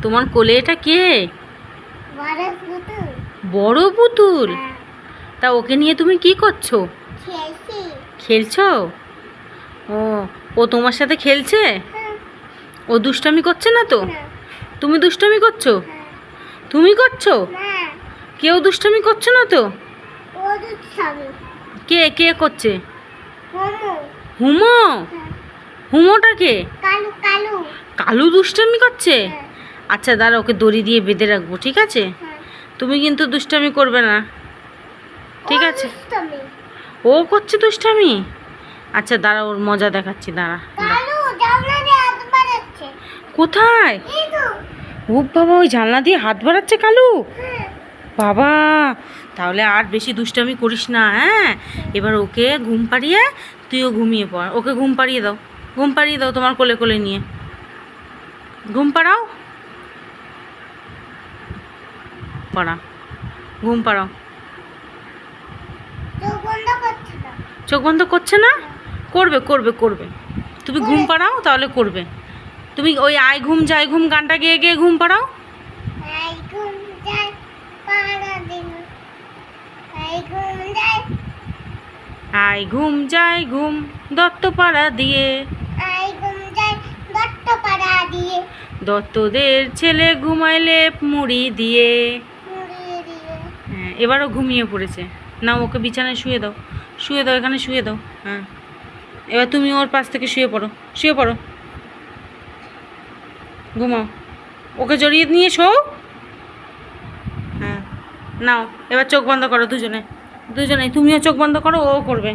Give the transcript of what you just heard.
তোমার কোলে এটা কে? বড় পুতুল। বড় পুতুল? হ্যাঁ, তা ওকে নিয়ে তুমি কি করছো? খেলছি। খেলছো? ও, ও তোমার সাথে খেলছে? হ্যাঁ, ও দুষ্টামি করছে না তো? না, তুমি দুষ্টামি করছো? হ্যাঁ, তুমি করছো? না, কেউ দুষ্টামি করছো না তো? ও দুষ্টামি। কে কে করছে? মোমো। হুমো? হ্যাঁ, হুমোটা কে? কালু কালু। কালু দুষ্টামি করছে? হ্যাঁ, আচ্ছা দাঁড়া, ওকে দড়ি দিয়ে বেঁধে রাখবো, ঠিক আছে? হ্যাঁ, তুমি কিন্তু দুষ্টামি করবে না, ঠিক ও আছে? দুষ্টামি। ও করছে দুষ্টামি? আচ্ছা দাঁড়া, ওর মজা দেখাচ্ছি, দাঁড়া। কালু জানলা দিয়ে হাত বাড়াচ্ছে। কোথায়? এই তো। ও বাবা, ওই জানলা দিয়ে হাত বাড়াচ্ছে কালু? হ্যাঁ, বাবা, তাহলে আর বেশি দুষ্টামি করিস না, হ্যাঁ? এবার ওকে ঘুম পাড়িয়ে তুইও ঘুমিয়ে পড়। ওকে ঘুম পাড়িয়ে দাও, ঘুম পাড়িয়ে দাও তোমার কোলে কোলে নিয়ে। ঘুম পাড়াও, পড়া, ঘুম পাড়াও। চোখ বন্ধ করছে না। চোখ বন্ধ করছে না? করবে করবে করবে। তুমি ঘুম পাড়াও, তাহলে করবে। তুমি ওই আই ঘুম যাই ঘুম গানটা গেয়ে গেয়ে ঘুম পাড়াও। এই ঘুম যায় পাড়া দিন। এই ঘুম যায়। আই ঘুম যাই ঘুম দত্তপাড়া দিয়ে, এই ঘুম যায় দত্ত পাড়া দিয়ে। দত্তদের ছেলে ঘুমায় লেপ মুড়ি দিয়ে। মুড়িয়ে দিয়ে। হ্যাঁ, এবারও ঘুমিয়ে পড়েছে। না, ওকে বিছানায় শুয়ে দাও, শুয়ে দাও, এখানে শুয়ে দাও। হ্যাঁ, এবার তুমি ওর পাশ থেকে শুয়ে পড়ো, শুয়ে পড়ো, ঘুমাও। ওকে জড়িয়ে নিয়ে শো। হ্যাঁ, নাও, এবার চোখ বন্ধ করো দুজনে, দুজনেই। তুমিও চোখ বন্ধ করো, ও করবে।